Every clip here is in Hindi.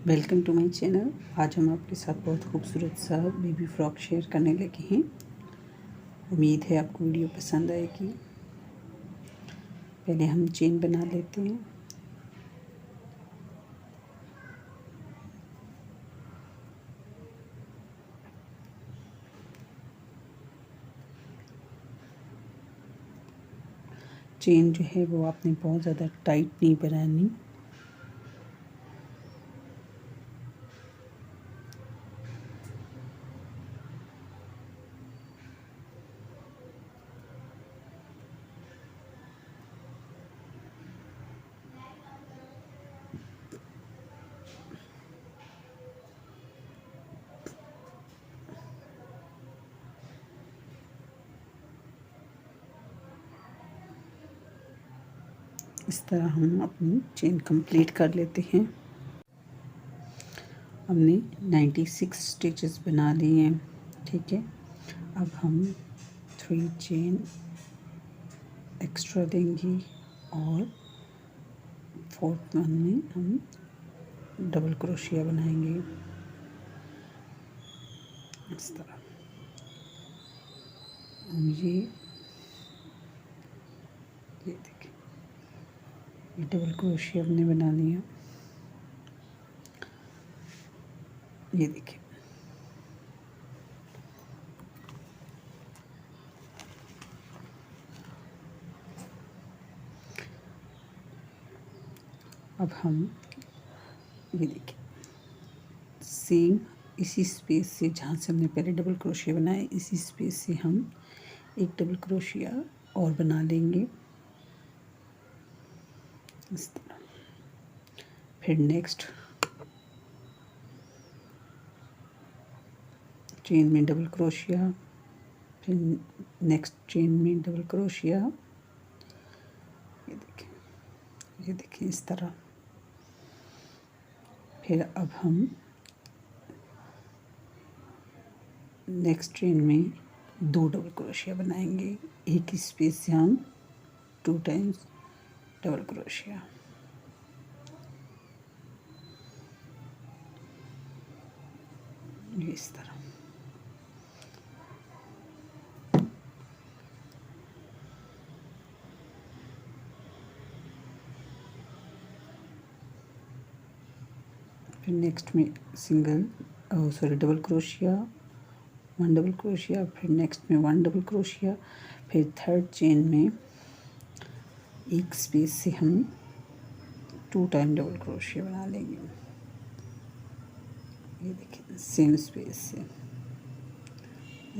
Welcome to my channel. आज हम आपके साथ बहुत खूबसूरत सा बेबी फ्रॉक शेयर करने लगे हैं। उम्मीद है आपको वीडियो पसंद आएगी। पहले हम चेन बना लेते हैं। चेन जो है वो आपने बहुत ज़्यादा टाइट नहीं बनानी। इस तरह हम अपनी चेन कंप्लीट कर लेते हैं। हमने 96 स्टिचेस बना लिए हैं। ठीक है, अब हम 3 चेन एक्स्ट्रा देंगे और 4th वन में हम डबल क्रोशिया बनाएंगे इस तरह। हम ये देखिए, ये डबल क्रोशिया हमने बना लिया। ये देखिए, अब हम ये देखिए सेम इसी स्पेस से जहाँ से हमने पहले डबल क्रोशिया बनाया, इसी स्पेस से हम एक डबल क्रोशिया और बना लेंगे इस तरह। फिर नेक्स्ट चेन में डबल क्रोशिया, फिर नेक्स्ट चेन में डबल क्रोशिया। ये देखिए इस तरह। फिर अब हम नेक्स्ट चेन में 2 डबल क्रोशिया बनाएंगे। एक ही स्पेस से हम 2 टाइम्स डबल क्रोशिया। ये इस तरह। फिर नेक्स्ट में डबल क्रोशिया, 1 डबल क्रोशिया, फिर नेक्स्ट में 1 डबल क्रोशिया, फिर थर्ड चेन में एक स्पेस से हम 2 टाइम डबल क्रोशिया बना लेंगे। ये देखिए सेम स्पेस से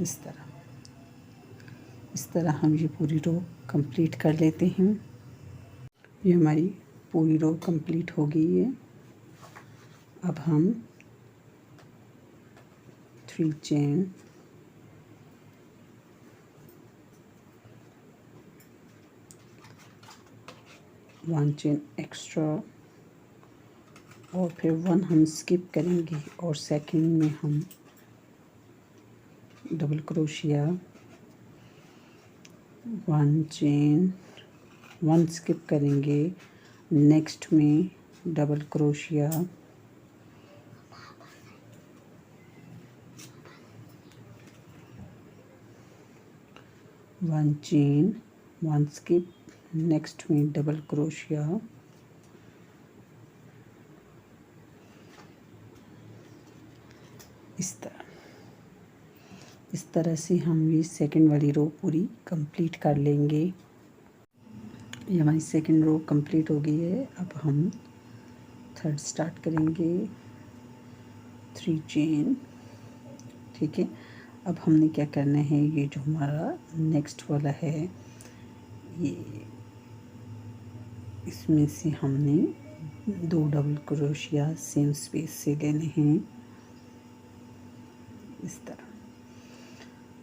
इस तरह हम ये पूरी रो कंप्लीट कर लेते हैं। ये हमारी पूरी रो कंप्लीट हो गई है। अब हम 3 चेन वन चेन एक्स्ट्रा और फिर 1 हम स्किप करेंगे और सेकंड में हम डबल क्रोशिया, 1 चेन 1 स्किप करेंगे, नेक्स्ट में double crochet, 1 chain 1 skip, next में डबल क्रोशिया, इस तरह से हम ये सेकंड वाली रो पूरी कंप्लीट कर लेंगे। ये हमारी सेकंड रो कंप्लीट हो गई है। अब हम थर्ड स्टार्ट करेंगे। 3 चेन। ठीक है, अब हमने क्या करना है, ये जो हमारा नेक्स्ट वाला है, ये इसमें से हमने 2 डबल क्रोशिया सेम स्पेस से लेने हैं इस तरह।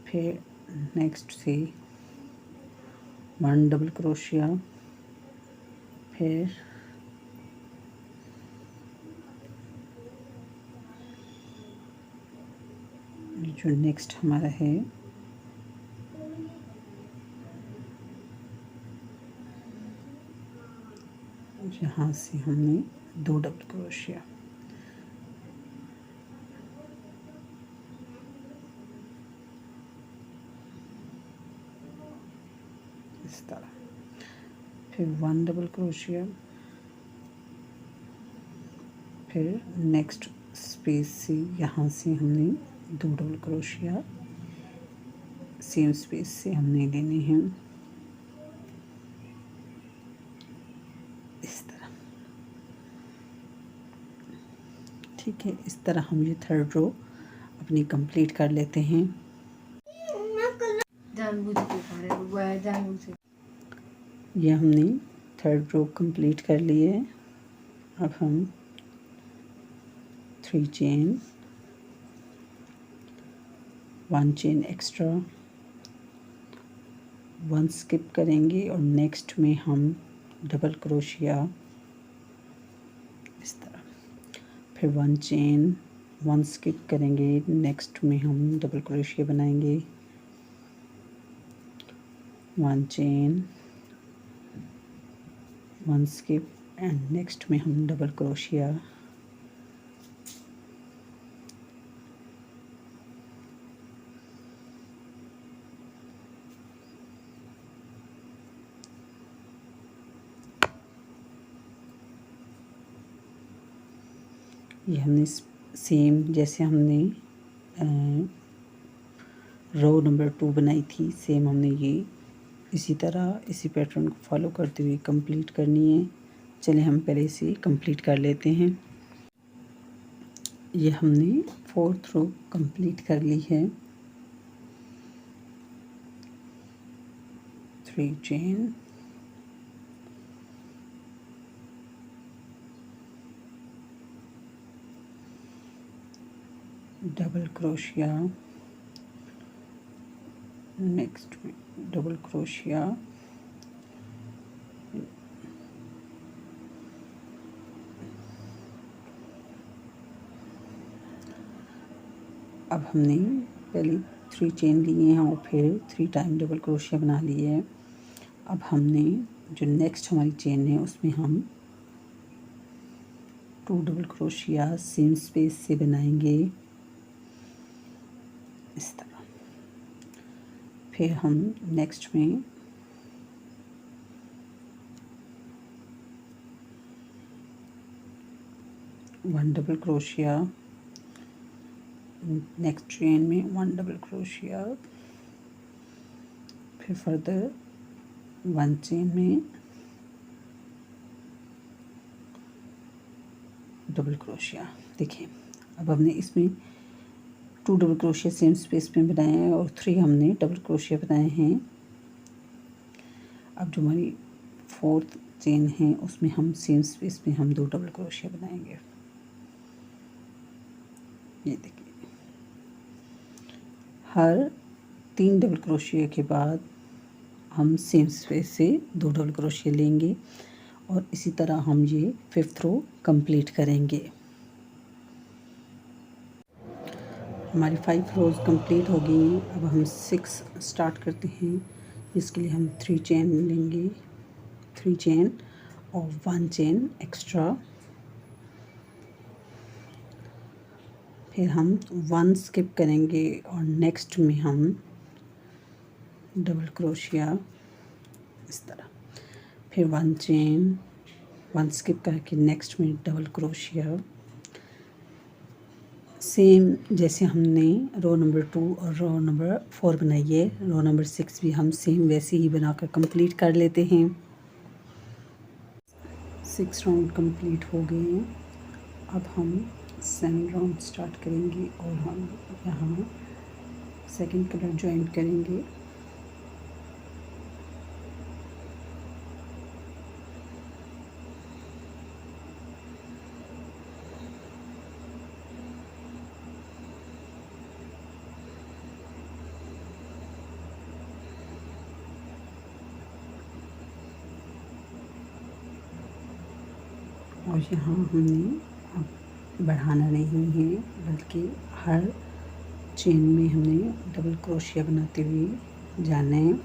फिर नेक्स्ट से 1 डबल क्रोशिया, फिर जो नेक्स्ट हमारा है जहाँ से हमने 2 डबल क्रोशिया, इस तरह। फिर 1 डबल क्रोशिया, फिर नेक्स्ट स्पेस से यहाँ से हमने 2 डबल क्रोशिया सेम स्पेस से हमने लेने हैं इस तरह। ठीक है, इस तरह हम ये थर्ड रो अपनी कंप्लीट कर लेते हैं। ये हमने थर्ड रो कंप्लीट कर ली है। अब हम 3 चेन, 1 चेन एक्स्ट्रा, 1 स्किप करेंगे और नेक्स्ट में हम डबल क्रोशिया इस तरह। फिर 1 चेन, 1 स्किप करेंगे, नेक्स्ट में हम डबल क्रोशिया बनाएंगे, 1 चेन, 1 स्किप एंड नेक्स्ट में हम डबल क्रोशिया। ये हमने सेम जैसे हमने रो नंबर 2 बनाई थी, सेम हमने ये इसी तरह इसी पैटर्न को फॉलो करते हुए कंप्लीट करनी है। चलिए हम पहले इसे कंप्लीट कर लेते हैं। ये हमने 4th रो कंप्लीट कर ली है। 3 चेन, डबल क्रोशिया, नेक्स्ट में डबल क्रोशिया, अब हमने पहले 3 चेन लिए हैं और फिर 3 टाइम डबल क्रोशिया बना लिए है। अब हमने जो नेक्स्ट हमारी चेन है उसमें हम 2 डबल क्रोशिया सेम स्पेस से बनाएंगे इस तरह। फिर हम नेक्स्ट में one double crochet, next chain में 1 डबल क्रोशिया, फिर फर्दर 1 चेन में डबल क्रोशिया। देखिए अब हमने इसमें 2 डबल क्रोशिया सेम स्पेस में बनाए हैं और 3 हमने डबल क्रोशिया बनाए हैं। अब जो हमारी 4th चेन है उसमें हम सेम स्पेस में हम 2 डबल क्रोशिया बनाएंगे। ये देखिए हर 3 डबल क्रोशिया के बाद हम सेम स्पेस से 2 डबल क्रोशिया लेंगे और इसी तरह हम ये 5th रो कंप्लीट करेंगे। हमारी 5 रोज़ कंप्लीट हो गई हैं। अब हम 6 स्टार्ट करते हैं। इसके लिए हम 3 चेन लेंगे, 3 चेन और 1 चेन एक्स्ट्रा, फिर हम 1 स्किप करेंगे और नेक्स्ट में हम डबल क्रोशिया इस तरह, फिर 1 चेन, 1 स्किप करके नेक्स्ट में डबल क्रोशिया। सेम जैसे हमने रो नंबर 2 और रो नंबर 4 बनाई है, रो नंबर 6 भी हम सेम वैसे ही बनाकर कंप्लीट कर लेते हैं। 6 राउंड कंप्लीट हो गए हैं। अब हम 7 राउंड स्टार्ट करेंगे और हम यहाँ सेकंड कलर ज्वाइन करेंगे। और यहाँ हमने अब बढ़ाना नहीं है बल्कि हर चेन में हमने डबल क्रोशिया बनाते हुए जाना है।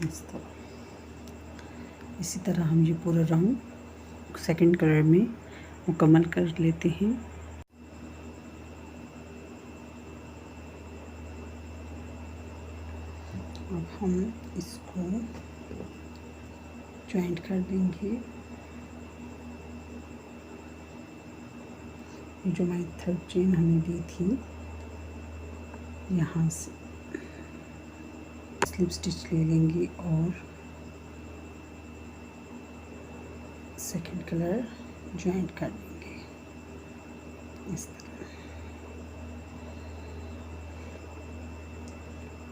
इस तरह। इसी तरह हम ये पूरा राउंड सेकंड कलर में मुकम्मल कर लेते हैं। अब हम इसको जॉइंट कर देंगे। ये जो हमारी थर्ड चेन हमने दी थी, यहाँ से स्लिप स्टिच ले लेंगे और सेकंड कलर जॉइंट कर देंगे इस तरह।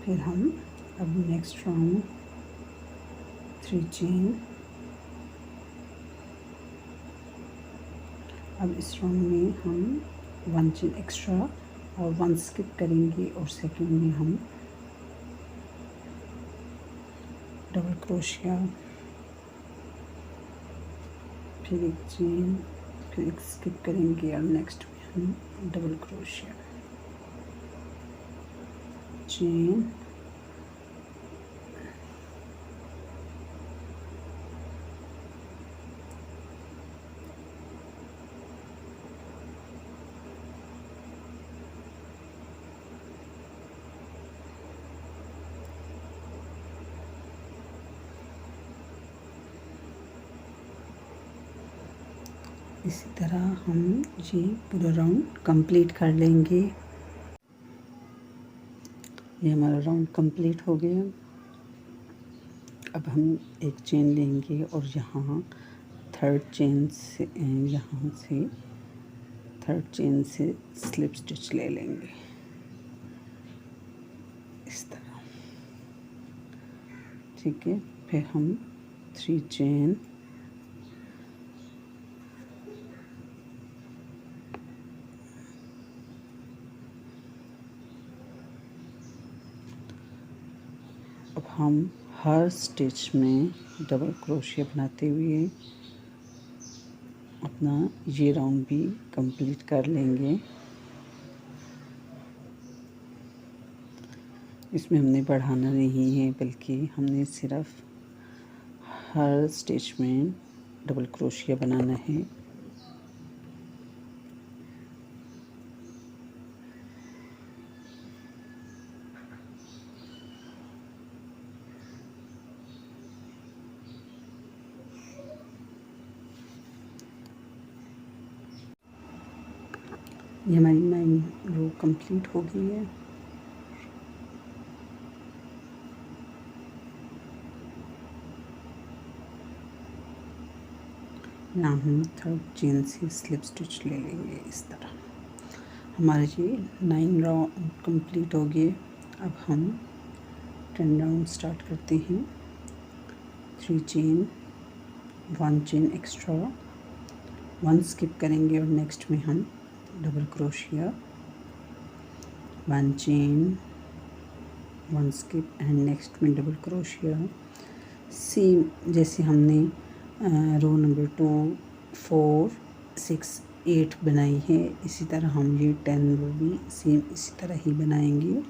फिर हम अब नेक्स्ट राउंड 3 चेन। अब इस राउंड में हम 1 चेन एक्स्ट्रा और 1 स्किप करेंगे और सेकंड में हम डबल क्रोशिया, फिर एक चेन, फिर एक स्किप करेंगे और नेक्स्ट में हम डबल क्रोशिया, चेन, इसी तरह हम ये पूरा राउंड कंप्लीट कर लेंगे। ये हमारा राउंड कंप्लीट हो गया। अब हम एक चेन लेंगे और यहाँ थर्ड चेन से थर्ड चेन से स्लिप स्टिच ले लेंगे इस तरह। ठीक है, फिर हम 3 चेन, अब हम हर स्टिच में डबल क्रोशिया बनाते हुए अपना ये राउंड भी कंप्लीट कर लेंगे। इसमें हमने बढ़ाना नहीं है, बल्कि हमने सिर्फ हर स्टिच में डबल क्रोशिया बनाना है। ये हमारी 9 रो कंप्लीट हो गई है। यहाँ हम थर्ड चेन से स्लिप स्टिच ले लेंगे इस तरह। हमारे ये 9 राउंड कंप्लीट हो गए। अब हम 10 राउंड स्टार्ट करते हैं। 3 चेन, 1 चेन एक्स्ट्रा, 1 स्किप करेंगे और नेक्स्ट में हम double crochet, 1 chain, 1 skip and next में डबल क्रोशिया। सेम जैसे हमने रो नंबर 2, 4, 6, 8 बनाई है, इसी तरह हम ये 10 रो भी सेम इसी तरह ही बनाएंगे।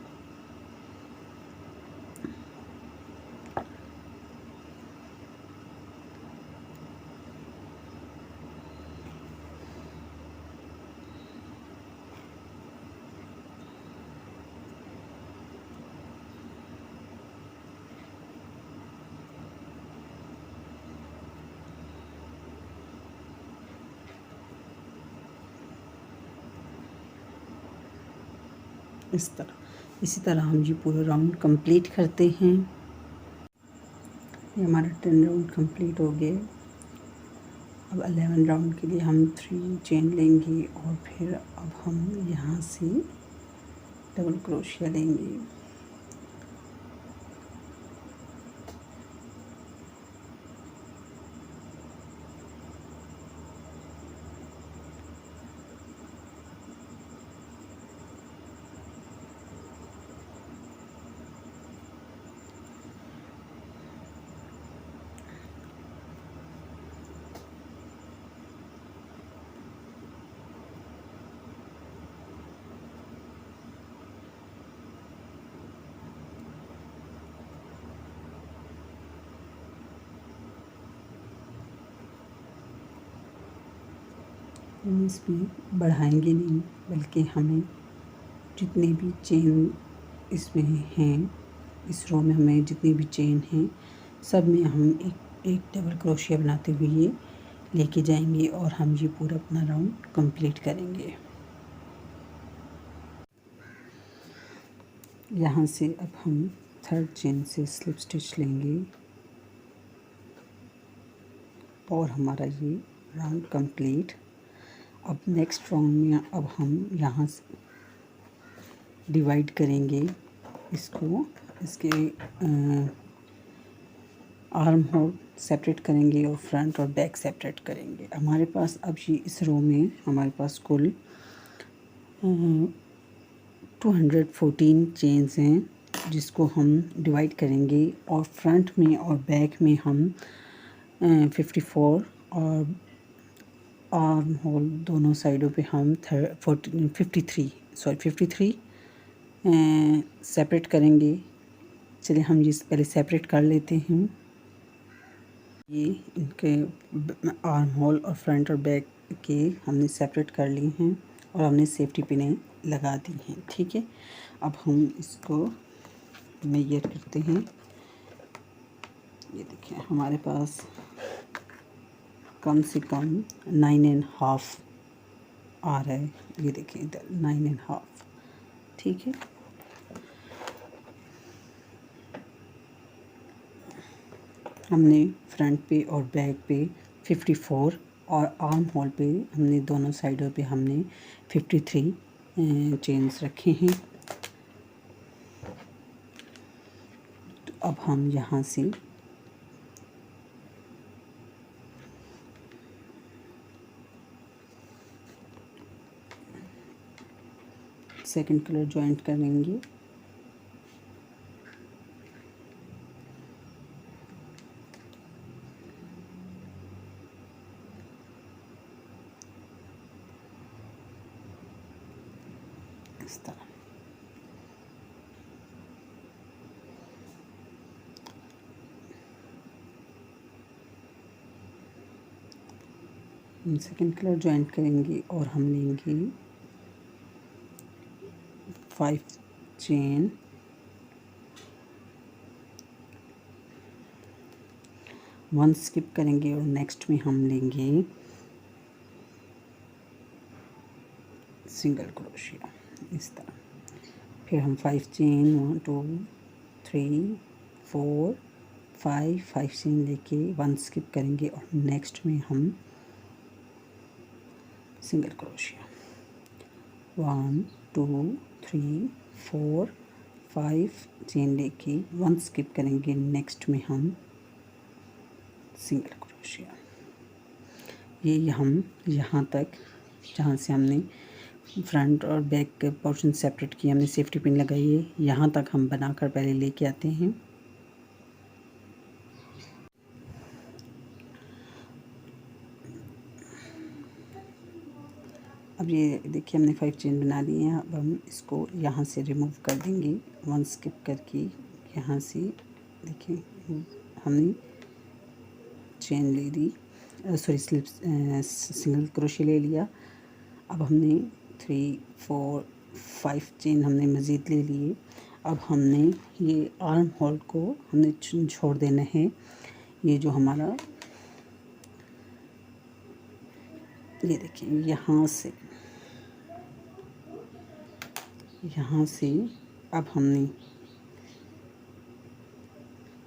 इसी तरह हम ये पूरा राउंड कंप्लीट करते हैं। ये हमारा 10 राउंड कंप्लीट हो गए। अब 11 राउंड के लिए हम 3 चेन लेंगे और फिर अब हम यहाँ से डबल क्रोशिया लेंगे। हम इसमें बढ़ाएंगे नहीं, बल्कि हमें जितने भी चेन इसमें हैं, इस रो में हमें जितनी भी चेन हैं सब में हम एक डबल क्रोशिया बनाते हुए ये लेके जाएंगे और हम ये पूरा अपना राउंड कंप्लीट करेंगे। यहाँ से अब हम थर्ड चेन से स्लिप स्टिच लेंगे और हमारा ये राउंड कंप्लीट। अब नेक्स्ट राउंड में अब हम यहाँ से डिवाइड करेंगे इसको, इसके आर्म होल सेपरेट करेंगे और फ्रंट और बैक सेपरेट करेंगे। हमारे पास अब ये इस रो में हमारे पास कुल 214 चेन्स हैं, जिसको हम डिवाइड करेंगे और फ्रंट में और बैक में हम 54 और आर्म होल दोनों साइडों पे हम 53 सेपरेट करेंगे। चलिए हम ये पहले सेपरेट कर लेते हैं। ये इनके आर्म होल और फ्रंट और बैक के हमने सेपरेट कर लिए हैं और हमने सेफ्टी पिनें लगा दी हैं। ठीक है, अब हम इसको मेजर करते हैं। ये देखिए हमारे पास कम से कम 9.5 आ रहा है। ये देखिए इधर 9.5। ठीक है, हमने फ्रंट पे और बैक पे 54 और आर्म होल पे हमने दोनों साइडों पे हमने 53 चेन्स रखे हैं। तो अब हम यहाँ से सेकंड कलर ज्वाइंट करेंगे। इस तरह हम सेकंड कलर ज्वाइंट करेंगे और हम लेंगे 5 चेन, 1 स्किप करेंगे और नेक्स्ट में हम लेंगे सिंगल क्रोशिया इस तरह। फिर हम 5 चेन 1 2 3 4 5 चेन लेके 1 स्किप करेंगे और नेक्स्ट में हम सिंगल क्रोशिया 1 2 3 4 5 चेन लेके 1 स्किप करेंगे। नेक्स्ट में हम सिंगल क्रोशिया। ये हम यहाँ तक जहाँ से हमने फ्रंट और बैक के पोर्शन सेपरेट किया, हमने सेफ्टी पिन लगाई है, यहाँ तक हम बनाकर पहले लेके आते हैं। अब ये देखिए हमने 5 चेन बना ली हैं। अब हम इसको यहाँ से रिमूव कर देंगे 1 स्किप करके। यहाँ से देखिए हमने चेन ले ली, सॉरी स्लिप सिंगल क्रोशिया ले लिया। अब हमने 3 4 5 चेन हमने मज़ीद ले लिए। अब हमने ये आर्म होल को हमने छोड़ देना है। ये जो हमारा ये देखिए यहाँ से अब हमने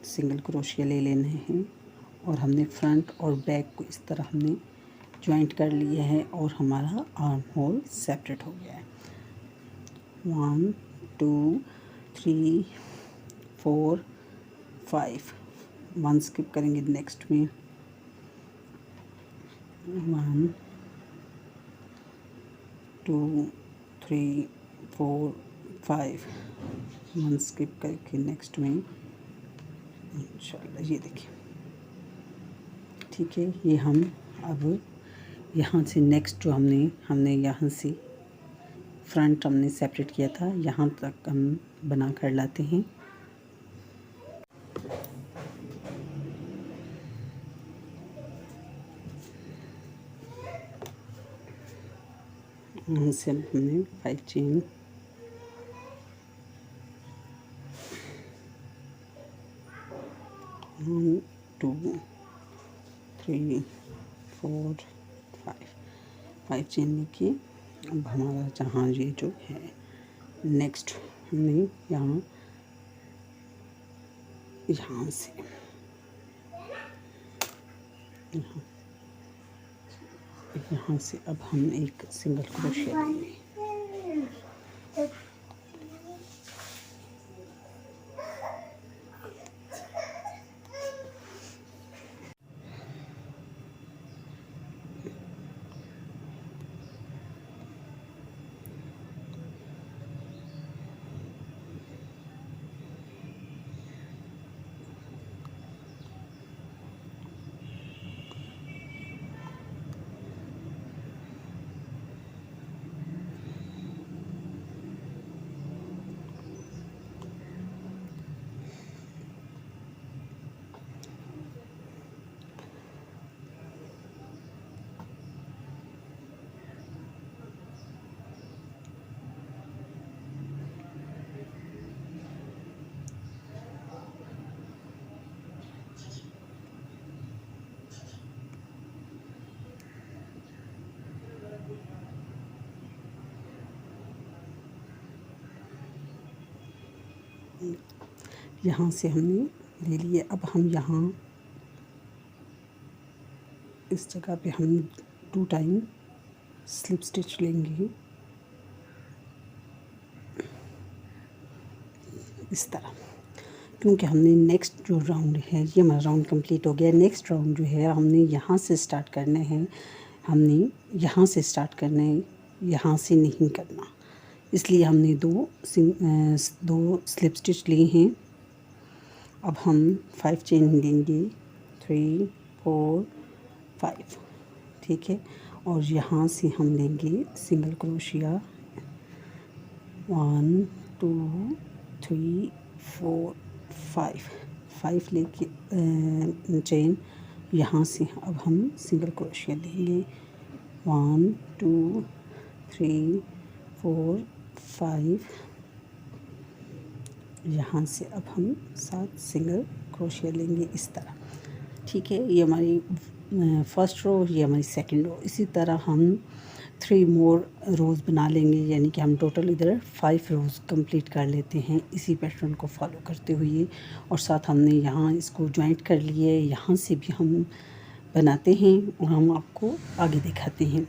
सिंगल क्रोशिया ले लेने हैं और हमने फ्रंट और बैक को इस तरह हमने ज्वाइंट कर लिया है और हमारा आर्म होल सेपरेट हो गया है। 1 2 3 4 5 1 स्किप करेंगे नेक्स्ट में 1 2 3 4 5 1 स्किप करके नेक्स्ट में इंशाल्लाह। ये देखिए ठीक है। ये हम अब यहाँ से नेक्स्ट जो हमने यहाँ से फ्रंट हमने सेपरेट किया था, यहाँ तक हम बना कर लाते हैं। यहाँ से अब हमने 5 चेन 1 2 3 4 5 चेन लेके अब हमारा जहाँ ये जो है नेक्स्ट हमने यहाँ से यहाँ से अब हम एक सिंगल क्रोशिया लेंगे। यहाँ से हमने ले लिए। अब हम यहाँ इस जगह पे हम 2 टाइम स्लिप स्टिच लेंगे इस तरह, क्योंकि हमने नेक्स्ट जो राउंड है ये हमारा राउंड कंप्लीट हो गया। नेक्स्ट राउंड जो है हमने यहाँ से स्टार्ट करना है, हमने यहाँ से स्टार्ट करना है, यहाँ से नहीं करना। इसलिए हमने दो स्लिप स्टिच लिए हैं। अब हम 5 चेन लेंगे 3 4 5, ठीक है। और यहाँ से हम लेंगे सिंगल क्रोशिया 1 2 3 4 5 लेके चेन। यहाँ से अब हम सिंगल क्रोशिया लेंगे 1 2 3 4 5। यहाँ से अब हम 7 सिंगल क्रोशिया लेंगे इस तरह, ठीक है। ये हमारी फर्स्ट रो, ये हमारी सेकंड रो। इसी तरह हम 3 मोर रोज़ बना लेंगे, यानी कि हम टोटल इधर 5 रोज़ कंप्लीट कर लेते हैं इसी पैटर्न को फॉलो करते हुए। और साथ हमने यहाँ इसको जॉइंट कर लिए, यहाँ से भी हम बनाते हैं और हम आपको आगे दिखाते हैं।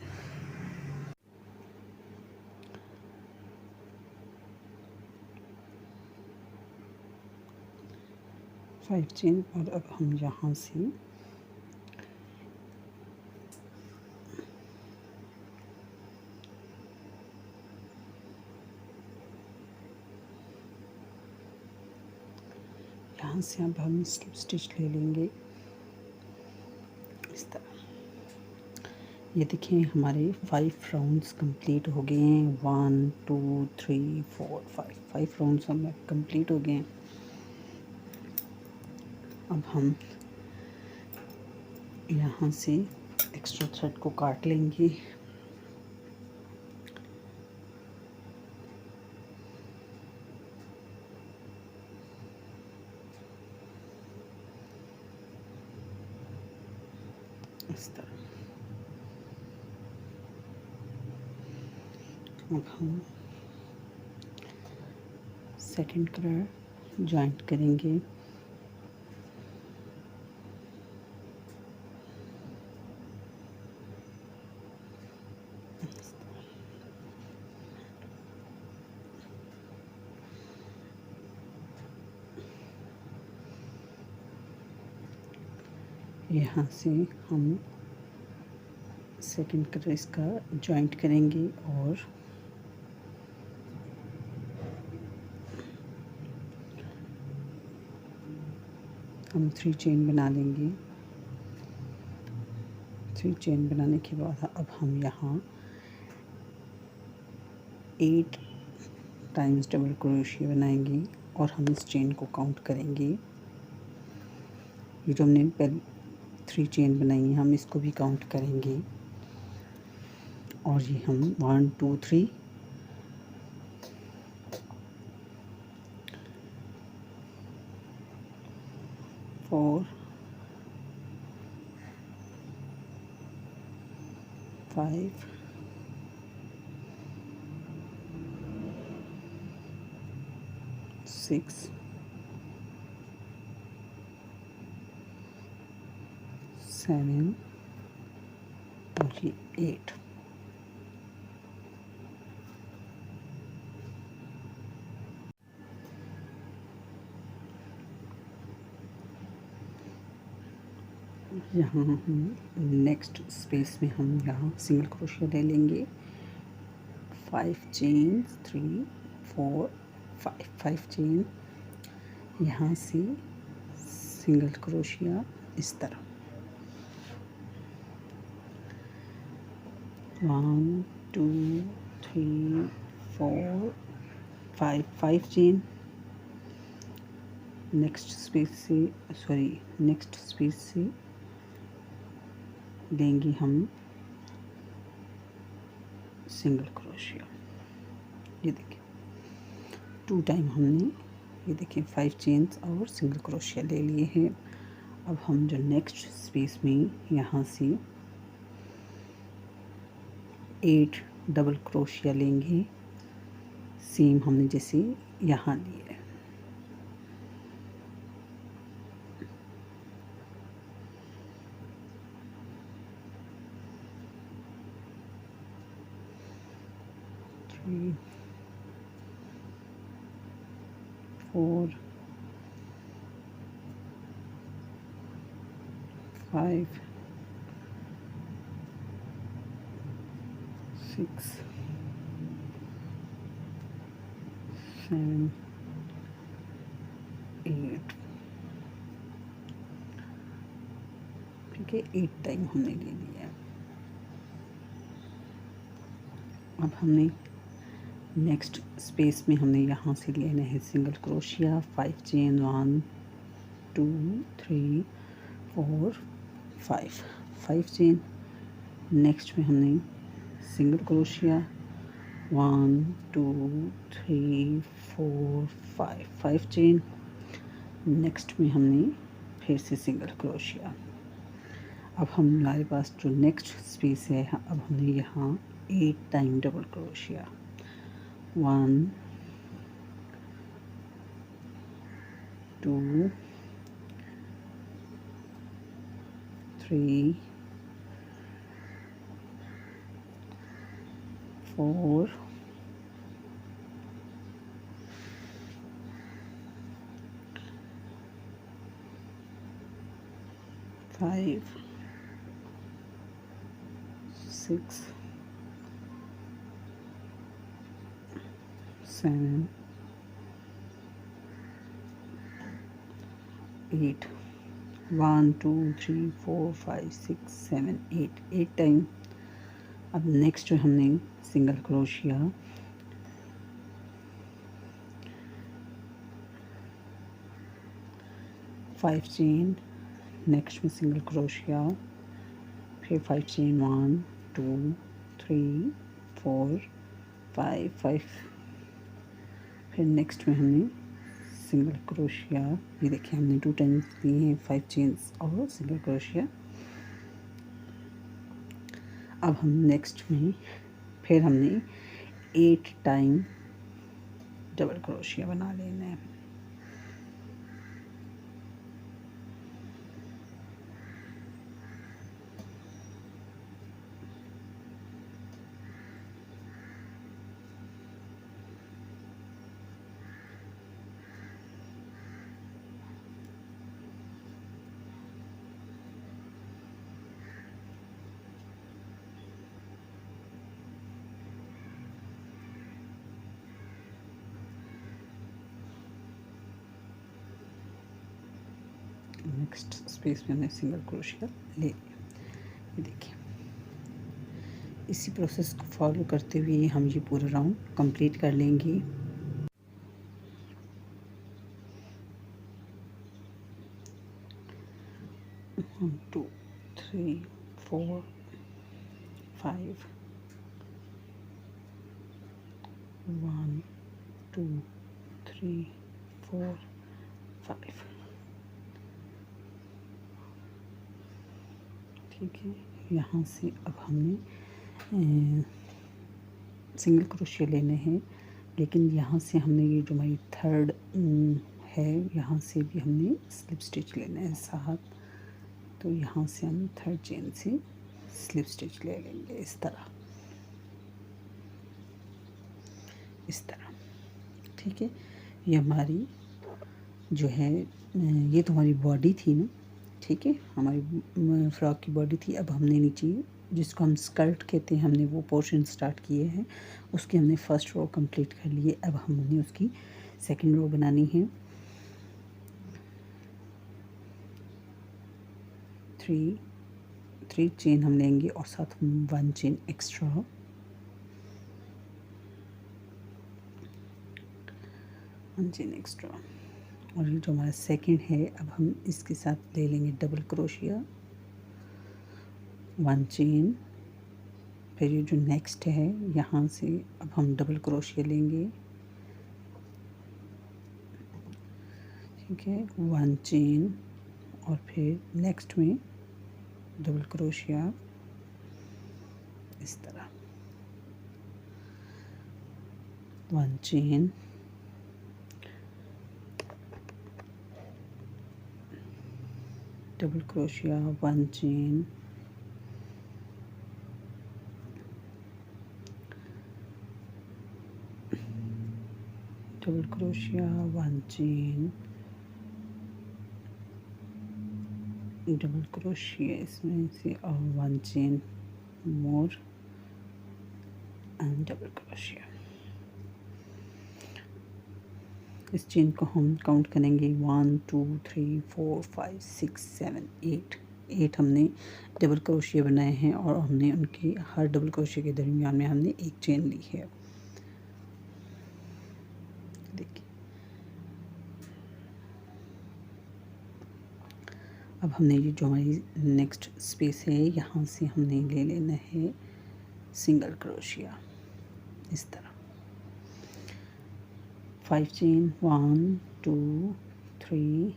फाइव चेन और अब हम यहाँ से अब हम स्लिप स्टिच ले लेंगे इस तरह। ये देखिए हमारे 5 राउंड्स कंप्लीट हो गए हैं। 1 2 3 4 5 राउंड्स हमें कंप्लीट हो गए हैं। अब हम यहाँ से एक्स्ट्रा थ्रेड को काट लेंगे। इस तरह अब हम सेकंड कलर जॉइंट करेंगे। यहाँ से हम सेकंड कलर इसका जॉइंट करेंगे और हम 3 चेन बना लेंगे। 3 चेन बनाने के बाद अब हम यहाँ 8 टाइम्स डबल क्रोशिया बनाएंगे और हम इस चेन को काउंट करेंगे। ये जो हमने पहले 3 चेन बनाई है हम इसको भी काउंट करेंगे। और ये हम 1 2 3 4 5 6 7 और ये 8। यहाँ हम नेक्स्ट स्पेस में हम यहाँ सिंगल क्रोशिया ले लेंगे। 5 चेन 3 4 5 चेन, यहाँ से सिंगल क्रोशिया इस तरह 1 2 3 4 5 चेन। नेक्स्ट स्पेस से लेंगे हम सिंगल क्रोशिया। ये देखिए 2 टाइम हमने ये देखिए 5 चेन्स और सिंगल क्रोशिया ले लिए हैं। अब हम जो नेक्स्ट स्पेस में यहाँ से 8 डबल क्रोशिया लेंगे, सेम हमने जैसे यहाँ लिए। Three, 4 5 6 7 8। ठीक है, 8 टाइम हमने ले लिया। अब हमने नेक्स्ट स्पेस में हमने यहाँ से लेना है single crochet. 5 chain 1 2 3 4 5 chain. Next में हमने सिंगल क्रोशिया 1 2 3 4 5 चेन। नेक्स्ट में हमने फिर से सिंगल क्रोशिया। अब हमारे पास जो नेक्स्ट स्पेस है, अब हमने यहाँ 8 टाइम डबल क्रोशिया 1 2 3 4 5 6 7 8 1 2 3 4 5 6 7 8 टाइम। अब नेक्स्ट जो हमने सिंगल क्रोशिया 5 चेन, नेक्स्ट में सिंगल क्रोशिया, फिर 5 चेन 1 2 3 4 5 फिर नेक्स्ट में हमने सिंगल क्रोशिया। ये देखिए हमने 2 टाइम्स लिए हैं 5 चेन्स और सिंगल क्रोशिया। अब हम नेक्स्ट में फिर हमने 8 टाइम डबल क्रोशिया बना लेना है। नेक्स्ट स्पेस में हमने सिंगल क्रोशिया ले लिया। ये देखिए इसी प्रोसेस को फॉलो करते हुए हम ये पूरा राउंड कंप्लीट कर लेंगे। वन 2 3 4 5 1 2 3 4 5। ठीक है, यहाँ से अब हमने सिंगल क्रोशिया लेने हैं, लेकिन यहाँ से हमने ये जो हमारी थर्ड है यहाँ से भी हमने स्लिप स्टिच लेना है साथ। तो यहाँ से हम थर्ड चेन से स्लिप स्टिच ले लेंगे इस तरह, इस तरह। ठीक है, ये हमारी जो है ये तो हमारी बॉडी थी ना। ठीक है, हमारी फ्रॉक की बॉडी थी। अब हमने नीचे जिसको हम स्कर्ट कहते हैं हमने वो पोर्शन स्टार्ट किए हैं, उसकी हमने फर्स्ट रो कंप्लीट कर ली है। अब हमने उसकी सेकंड रो बनानी है। 3 चेन हम लेंगे और साथ में 1 चेन एक्स्ट्रा, 1 चेन एक्स्ट्रा। और ये जो हमारा सेकंड है, अब हम इसके साथ ले लेंगे डबल क्रोशिया, 1 चेन। फिर ये जो नेक्स्ट है यहाँ से अब हम डबल क्रोशिया लेंगे। ठीक है, 1 चेन और फिर नेक्स्ट में डबल क्रोशिया इस तरह, 1 chain, double crochet, 1 chain, double crochet, 1 chain, double crochet इसमें से और 1 chain more and double crochet. इस चेन को हम काउंट करेंगे 1 2 3 4 5 6 7 8 हमने डबल क्रोशिया बनाए हैं और हमने उनके हर डबल क्रोशिया के दरमियान में हमने एक चेन ली है। देखिए, अब हमने ये जो हमारी नेक्स्ट स्पेस है यहाँ से हमने ले लेना है सिंगल क्रोशिया इस तरह, 5 चेन, 1 2 3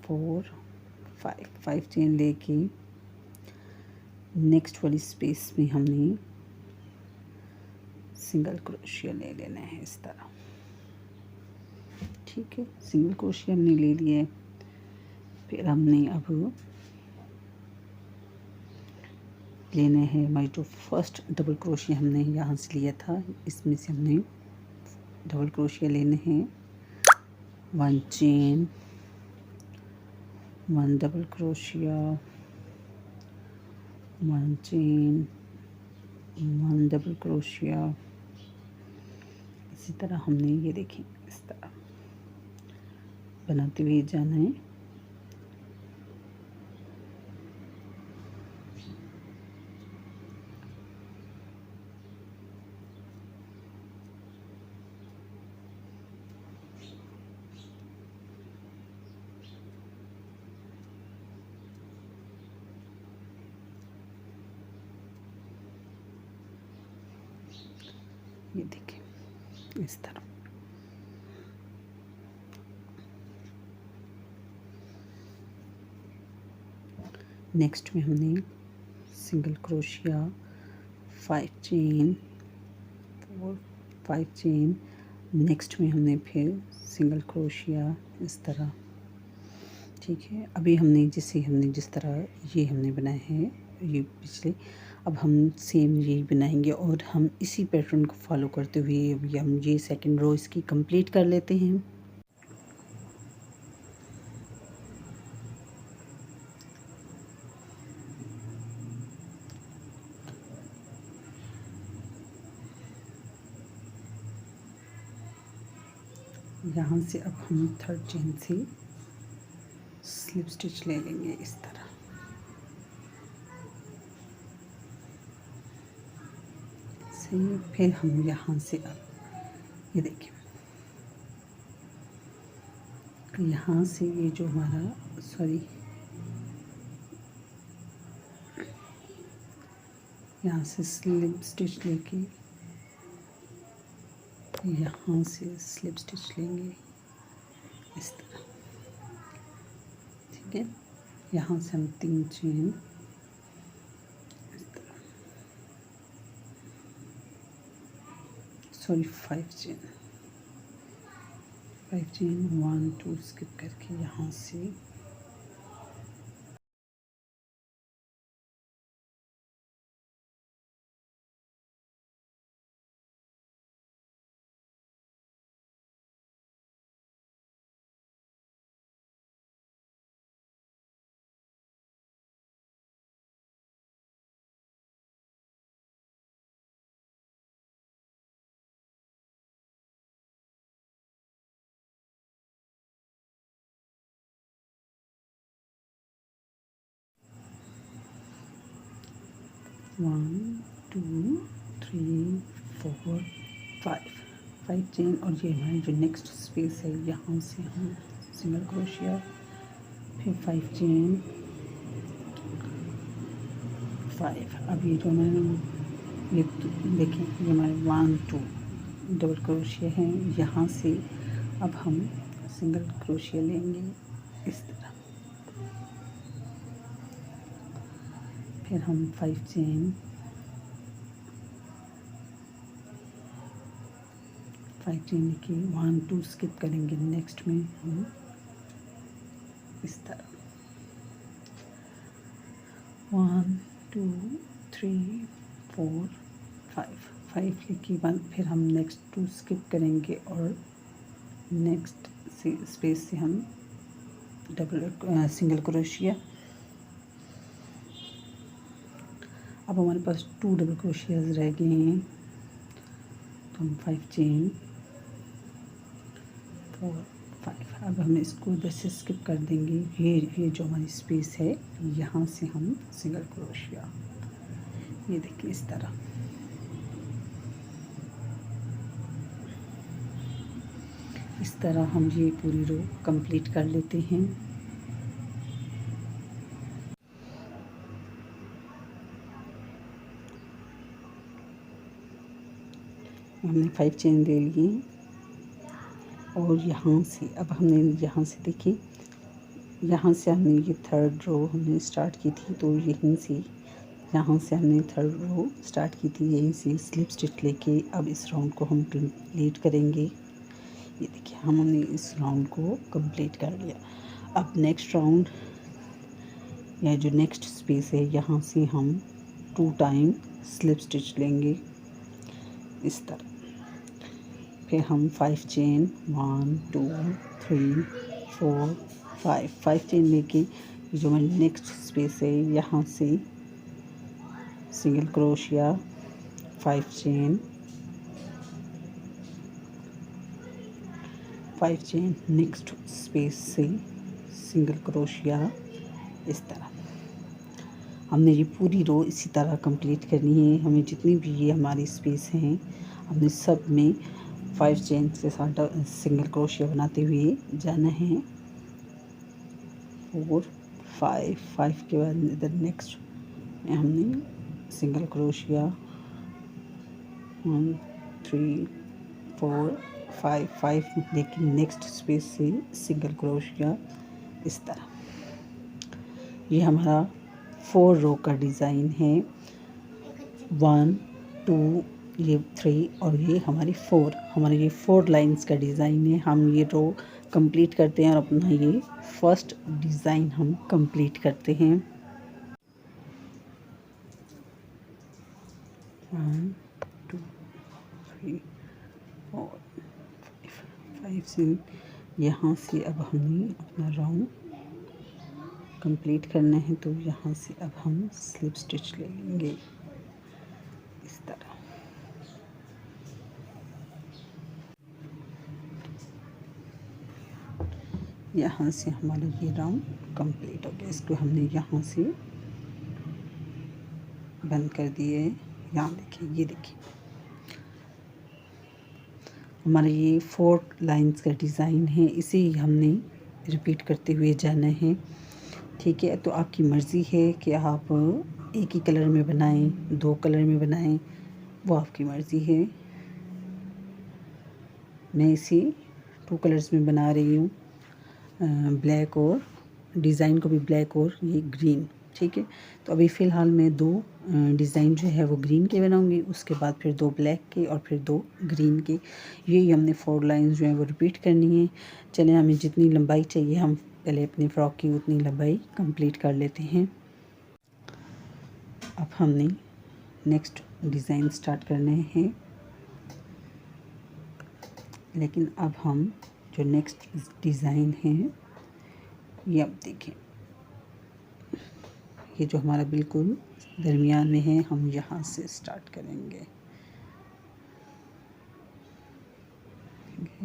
4 5 चेन लेके नेक्स्ट वाली स्पेस में हमने सिंगल क्रोशिया ले लेना है इस तरह। ठीक है, सिंगल क्रोशिया हमने ले लिया है। फिर हमने अब लेना है हमारी जो फर्स्ट डबल क्रोशिया हमने यहाँ से लिया था, इसमें से हमने डबल क्रोशिया लेने हैं, 1 chain, 1 double crochet, 1 chain, 1 double crochet. इसी तरह हमने ये देखें इस तरह बनाते हुए जाना है। ये देखें इस तरह। नेक्स्ट में हमने single crochet, 5 chain, 5 chain, next में हमने फिर सिंगल क्रोशिया इस तरह। ठीक है, अभी हमने जिस तरह ये हमने बनाए हैं ये पिछले, अब हम सेम यही बनाएंगे और हम इसी पैटर्न को फॉलो करते हुए अभी हम ये सेकंड रो इसकी कंप्लीट कर लेते हैं। यहाँ से अब हम थर्ड चेन से स्लिप स्टिच ले लेंगे इस तरह। सही, फिर हम यहाँ से अब ये देखिए यहाँ से ये जो हमारा सॉरी यहाँ से स्लिप स्टिच लेके यहाँ से स्लिप स्टिच लेंगे इस तरह, ठीक है। यहाँ से हम 3 चेन इस तरह, सॉरी 5 चेन 1 2 स्किप करके यहाँ से 1 2 3 4 5 चेन। और ये हमारी जो नेक्स्ट स्पेस है यहाँ से हम सिंगल क्रोशिया, फिर 5 चेन 5। अब ये जो मैंने ये देखें, ये हमारे 1 2 डबल क्रोशिया हैं। यहाँ से अब हम सिंगल क्रोशिया लेंगे इस तरह, फिर हम 5 चेन 5 चेन के 1 2 स्किप करेंगे। नेक्स्ट में हम इस तरह 1 2 3 4 5 लेके 1, फिर हम नेक्स्ट 2 स्किप करेंगे और नेक्स्ट स्पेस से हम सिंगल क्रोशिया। अब हमारे पास 2 डबल क्रोशियाज रह गए हैं, तो हम 5 चेन 4 5। अब हम इसको इधर से स्किप कर देंगे। ये जो हमारी स्पेस है यहाँ से हम सिंगल क्रोशिया, ये देखिए इस तरह। इस तरह हम ये पूरी रो कंप्लीट कर लेते हैं। हमने 5 चेन ले लिए और यहाँ से अब हमने यहाँ से देखिए, यहाँ से हमने ये 3rd रो हमने स्टार्ट की थी, तो यहीं से यहाँ से हमने 3rd रो स्टार्ट की थी, यहीं से स्लिप स्टिच लेके अब इस राउंड को हम कंप्लीट करेंगे। ये देखिए हमने इस राउंड को कंप्लीट कर लिया। अब नेक्स्ट राउंड या जो नेक्स्ट स्पेस है यहाँ से हम 2 टाइम स्लिप स्टिच लेंगे इस तरह, फिर हम 5 चेन 1 2 3 4 5 चेन लेके जो हमारी नेक्स्ट स्पेस है यहाँ से single crochet 5 chain next space से सिंगल क्रोशिया इस तरह। हमने ये पूरी रो इसी तरह कंप्लीट करनी है। हमें जितनी भी ये हमारी स्पेस हैं हमने सब में 5 चेन के साथ सिंगल क्रोशिया बनाते हुए जाना है। 4 5 के बाद इधर नेक्स्ट में हमने सिंगल क्रोशिया 1 3 4 5 लेकिन नेक्स्ट स्पेस से सिंगल क्रोशिया इस तरह। ये हमारा 4 रो का डिज़ाइन है, 1 2 ये 3 और ये हमारी 4, हमारे ये 4 लाइंस का डिज़ाइन है। हम ये रो कंप्लीट करते हैं और अपना ये फर्स्ट डिज़ाइन हम कंप्लीट करते हैं। 1 2 3 4 5 से यहाँ से अब हमें अपना राउंड कंप्लीट करना है, तो यहाँ से अब हम स्लिप स्टिच ले लेंगे इस तरह। यहाँ से हमारा ये राउंड कंप्लीट हो गया। इसको हमने यहाँ से बंद कर दिए। यहाँ देखिए, ये देखिए हमारा ये 4 लाइंस का डिज़ाइन है, इसे ही हमने रिपीट करते हुए जाना है। ठीक है, तो आपकी मर्ज़ी है कि आप एक ही कलर में बनाएं, 2 कलर में बनाएं, वो आपकी मर्ज़ी है। मैं इसे 2 कलर्स में बना रही हूँ, ब्लैक और डिज़ाइन को भी ब्लैक और ये ग्रीन। ठीक है, तो अभी फ़िलहाल मैं 2 डिज़ाइन जो है वो ग्रीन के बनाऊंगी, उसके बाद फिर 2 ब्लैक के और फिर 2 ग्रीन के। यही हमने 4 लाइंस जो है वो रिपीट करनी है। चलें, हमें जितनी लंबाई चाहिए हम पहले अपनी फ़्रॉक की उतनी लंबाई कंप्लीट कर लेते हैं। अब हमने नेक्स्ट डिज़ाइन स्टार्ट करने हैं, लेकिन अब हम जो नेक्स्ट डिज़ाइन है ये अब देखें, ये जो हमारा बिल्कुल दरमियान में है, हम यहाँ से स्टार्ट करेंगे।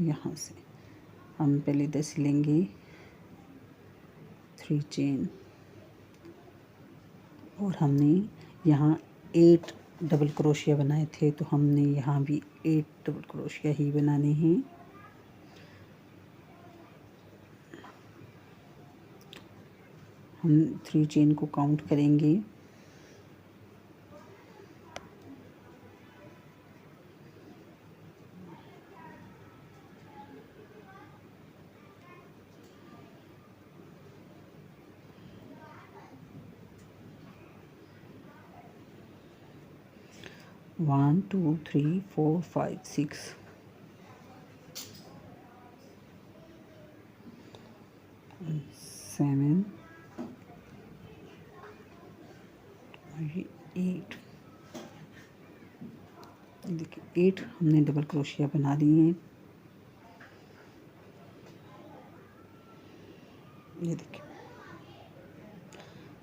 यहाँ से हम पहले 10 लेंगे, 3 चेन, और हमने यहाँ 8 डबल क्रोशिया बनाए थे, तो हमने यहाँ भी 8 डबल क्रोशिया ही बनाने हैं। हम 3 चेन को काउंट करेंगे, वन 2 3 4 5 6, सेवन, 8। देखिए 8 हमने डबल क्रोशिया बना लिए हैं। ये देखिए,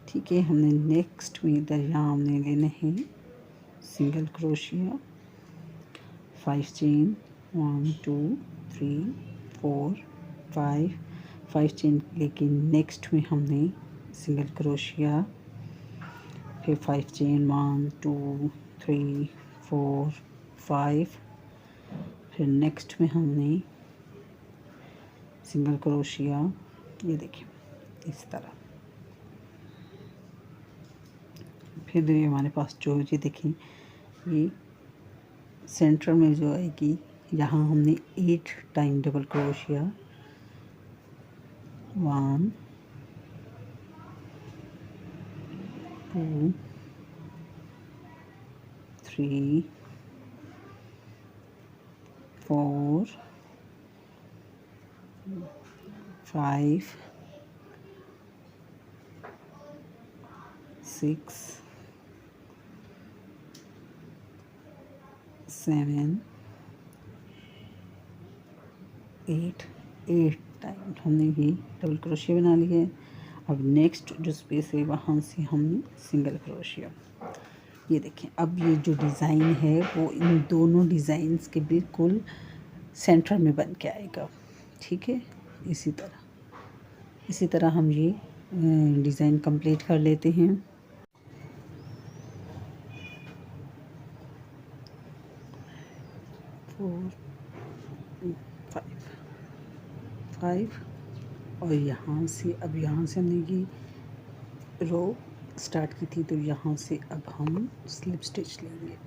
ठीक है। हमने नेक्स्ट में इधर यहाँ हमने लेने हैं सिंगल क्रोशिया, 5 चेन, 1 2 3 4 5 चेन, लेकिन नेक्स्ट में हमने सिंगल क्रोशिया, फिर 5 चेन, 1 2 3 4 5, फिर नेक्स्ट में हमने सिंगल क्रोशिया। ये देखिए इस तरह। फिर ये हमारे पास जो ये देखें, ये सेंटर में जो आएगी, यहाँ हमने 8 टाइम डबल क्रोशिया, 1 2 3 4 5 6 7 8 टाइम हमने ये डबल क्रोशिया बना लिया है। अब नेक्स्ट जो स्पेस है वहाँ से हमने सिंगल क्रोशिया। ये देखें, अब ये जो डिज़ाइन है वो इन दोनों डिज़ाइंस के बिल्कुल सेंटर में बन के आएगा। ठीक है, इसी तरह हम ये डिज़ाइन कंप्लीट कर लेते हैं। 4 5 और यहाँ से, अब यहाँ से हमने ये रो स्टार्ट की थी, तो यहाँ से अब हम स्लिप स्टिच लेंगे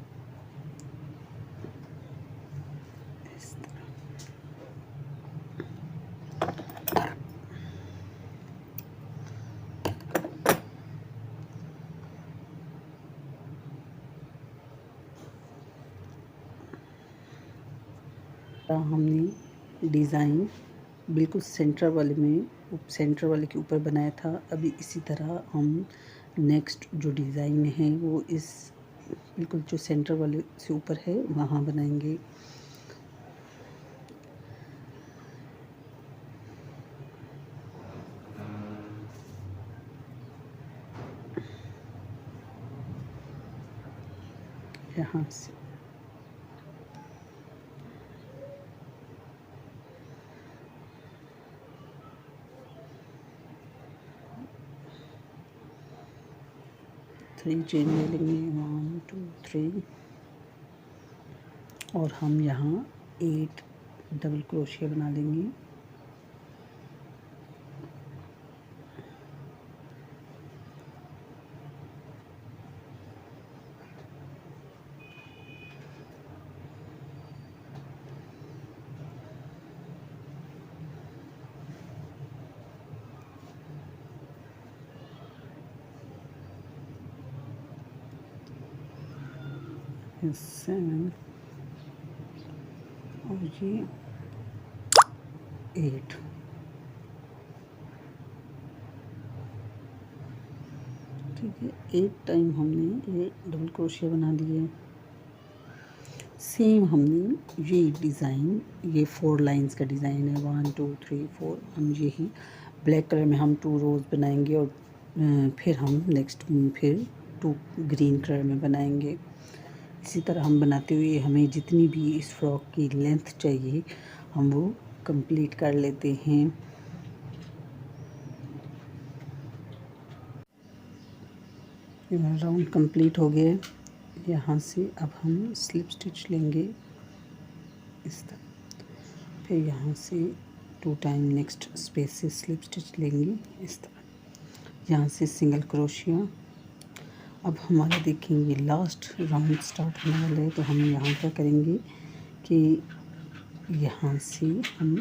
इस तरह। हमने डिज़ाइन बिल्कुल सेंटर वाले के ऊपर बनाया था। अभी इसी तरह हम नेक्स्ट जो डिज़ाइन है वो इस बिल्कुल जो सेंटर वाले से ऊपर है वहाँ बनाएंगे। यहाँ से थ्री चेन ले लेंगे, 1 2 3, और हम यहाँ 8 डबल क्रोशिया बना लेंगे। है 7 और ये 8। ठीक है, 8 टाइम हमने ये डबल क्रोशिया बना लिए। सेम हमने ये डिज़ाइन, ये 4 लाइंस का डिज़ाइन है, 1 2 3 4। हम यही ब्लैक कलर में हम 2 रोज़ बनाएंगे और फिर हम नेक्स्ट फिर 2 ग्रीन कलर में बनाएंगे। इसी तरह हम बनाते हुए हमें जितनी भी इस फ्रॉक की लेंथ चाहिए हम वो कंप्लीट कर लेते हैं। राउंड कंप्लीट हो गया। यहाँ से अब हम स्लिप स्टिच लेंगे इस तरह, फिर यहाँ से 2 टाइम नेक्स्ट स्पेस से स्लिप स्टिच लेंगे इस तरह, यहाँ से सिंगल क्रोशिया। अब हमारा देखेंगे लास्ट राउंड स्टार्ट होने वाला है, तो हम यहाँ क्या करेंगे कि यहाँ से हम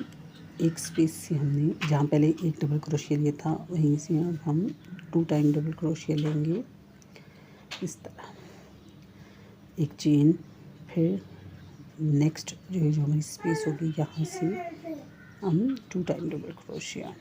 एक स्पेस से हमने जहाँ पहले एक डबल क्रोशिया लिया था वहीं से अब हम 2 टाइम डबल क्रोशिया लेंगे इस तरह, एक चेन, फिर नेक्स्ट जो हमारी स्पेस होगी यहाँ से हम 2 टाइम डबल क्रोशिया।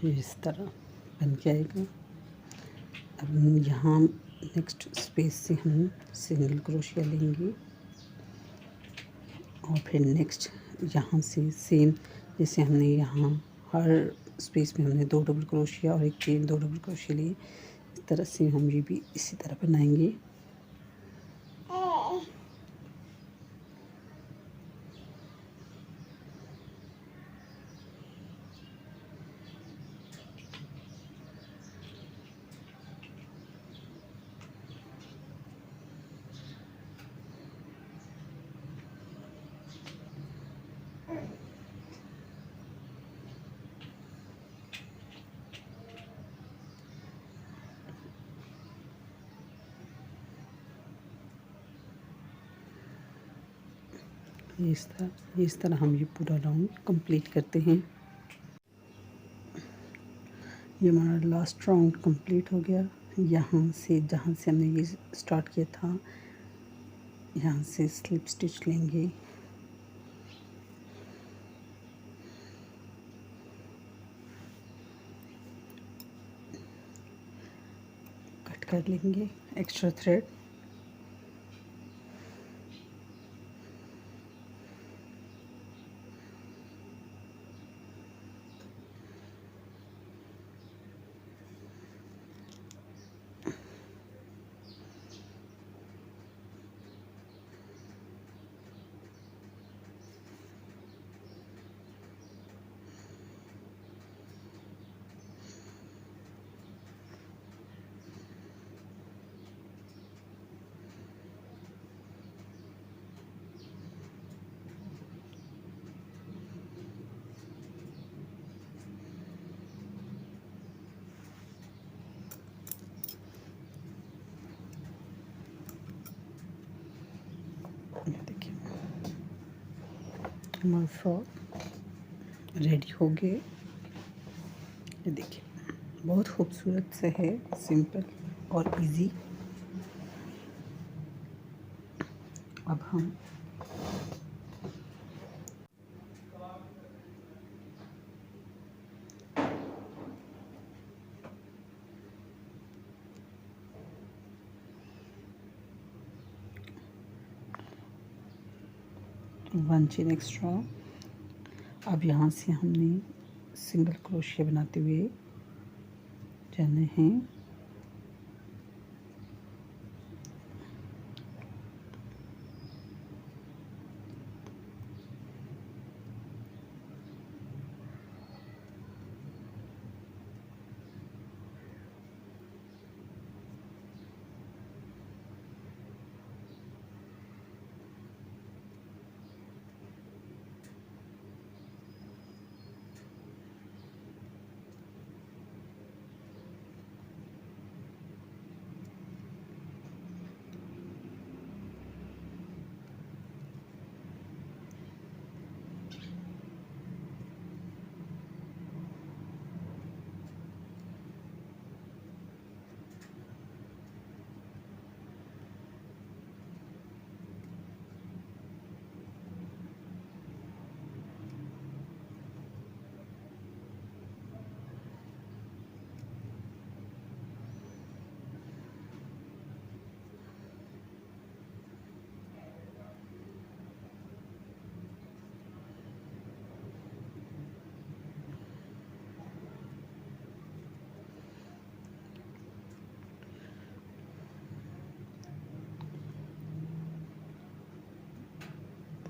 इस तरह बन के आएगा। अब यहाँ नेक्स्ट स्पेस से हम सिंगल क्रोशिया लेंगे और फिर नेक्स्ट यहाँ से सेम जैसे हमने यहाँ हर स्पेस में हमने 2 डबल क्रोशिया और एक चेन 2 डबल क्रोशिया लिए, इस तरह से हम ये भी इसी तरह बनाएंगे। इस तरह हम ये पूरा राउंड कंप्लीट करते हैं। ये हमारा लास्ट राउंड कंप्लीट हो गया। यहाँ से जहाँ से हमने ये स्टार्ट किया था यहाँ से स्लिप स्टिच लेंगे, कट कर लेंगे एक्स्ट्रा थ्रेड, देखिए हमारा फ्रॉक रेडी हो गए। ये देखिए बहुत खूबसूरत से है, सिंपल और इजी। अब हम वन चेन एक्स्ट्रा। अब यहाँ से हमने सिंगल क्रोशिया बनाते हुए जाना है।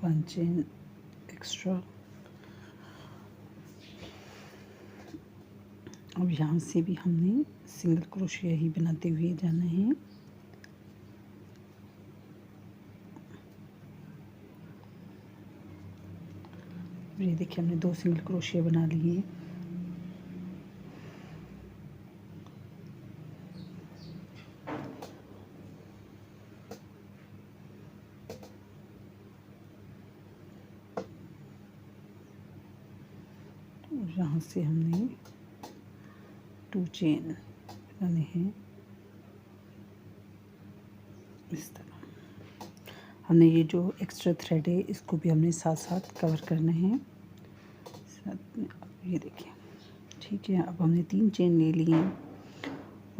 One chain extra. अब यहाँ से भी हमने सिंगल क्रोशिया ही बनाते हुए जाना है। ये देखिए हमने 2 सिंगल क्रोशिया बना लिए। यहाँ से हमने 2 चेन बनाने हैं इस तरह। हमने ये जो एक्स्ट्रा थ्रेड है इसको भी हमने साथ साथ कवर करना है साथ में। ये देखिए ठीक है। अब हमने 3 चेन ले लिए,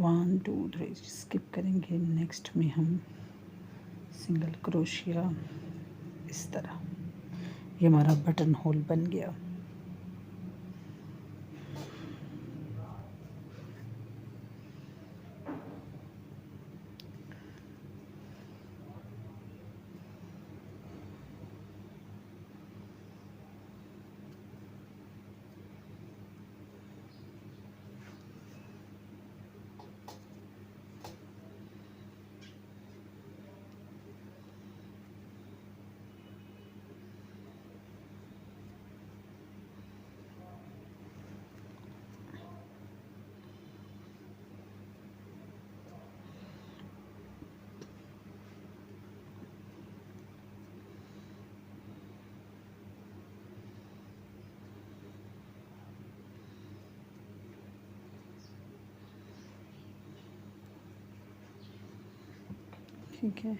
1 2 3 स्किप करेंगे। नेक्स्ट में हम सिंगल क्रोशिया इस तरह। ये हमारा बटन होल बन गया। ठीक है,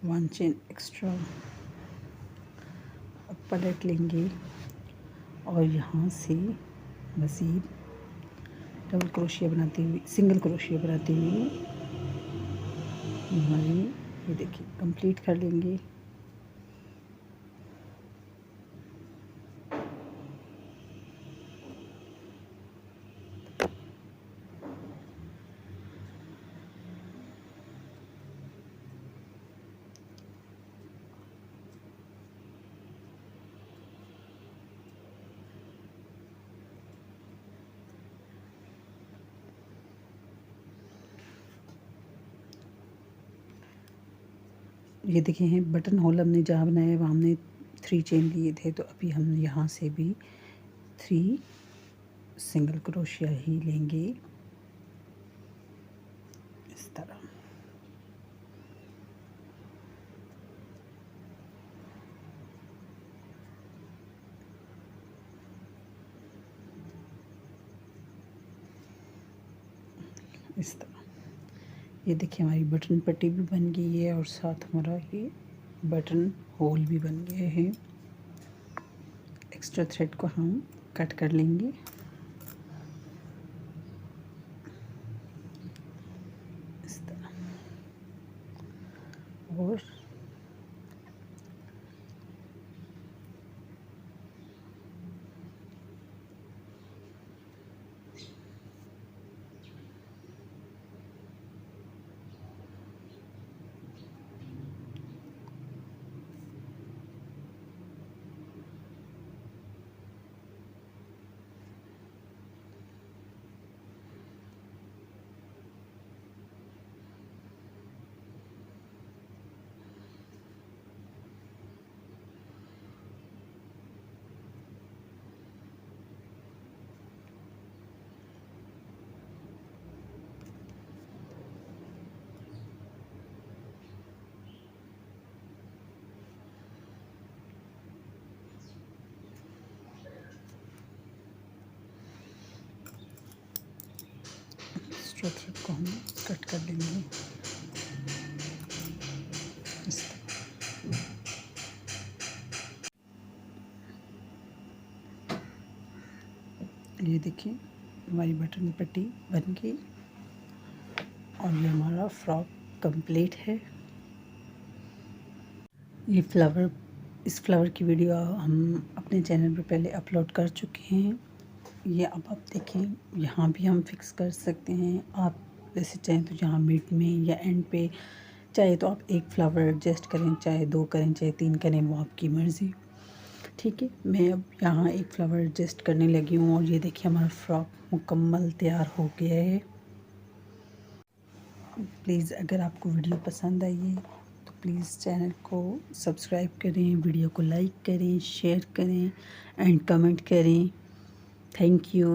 1 चेन एक्स्ट्रा। अब पलट लेंगे और यहाँ से मज़ीद डबल क्रोशिया बनाते हुए, सिंगल क्रोशिया बनाते हुए हमारी ये देखिए कंप्लीट कर लेंगे। ये देखे हैं बटन होल हमने जहाँ बनाया है वहाँ हमने 3 चेन लिए थे, तो अभी हम यहाँ से भी 3 सिंगल क्रोशिया ही लेंगे इस तरह। इस तरह। ये देखिए हमारी बटन पट्टी भी बन गई है और साथ हमारा ये बटन होल भी बन गए हैं। एक्स्ट्रा थ्रेड को हम कट कर लेंगे। इस तरह। और एक्स्ट्रा थ्रेड को हम कट कर देंगे इस तरह। ये देखिए हमारी बटन पट्टी बन गई और ये हमारा फ्रॉक कंप्लीट है। ये इस फ्लावर की वीडियो हम अपने चैनल पर पहले अपलोड कर चुके हैं। ये अब आप देखें, यहाँ भी हम फिक्स कर सकते हैं। आप वैसे चाहें तो यहाँ मिड में या एंड पे चाहे तो आप एक फ्लावर एडजस्ट करें, चाहे 2 करें, चाहे 3 करें, वो आपकी मर्ज़ी। ठीक है, मैं अब यहाँ एक फ्लावर एडजस्ट करने लगी हूँ और ये देखिए हमारा फ्रॉक मुकम्मल तैयार हो गया है। प्लीज़ अगर आपको वीडियो पसंद आई है तो प्लीज़ चैनल को सब्सक्राइब करें, वीडियो को लाइक करें, शेयर करें एंड कमेंट करें। Thank you.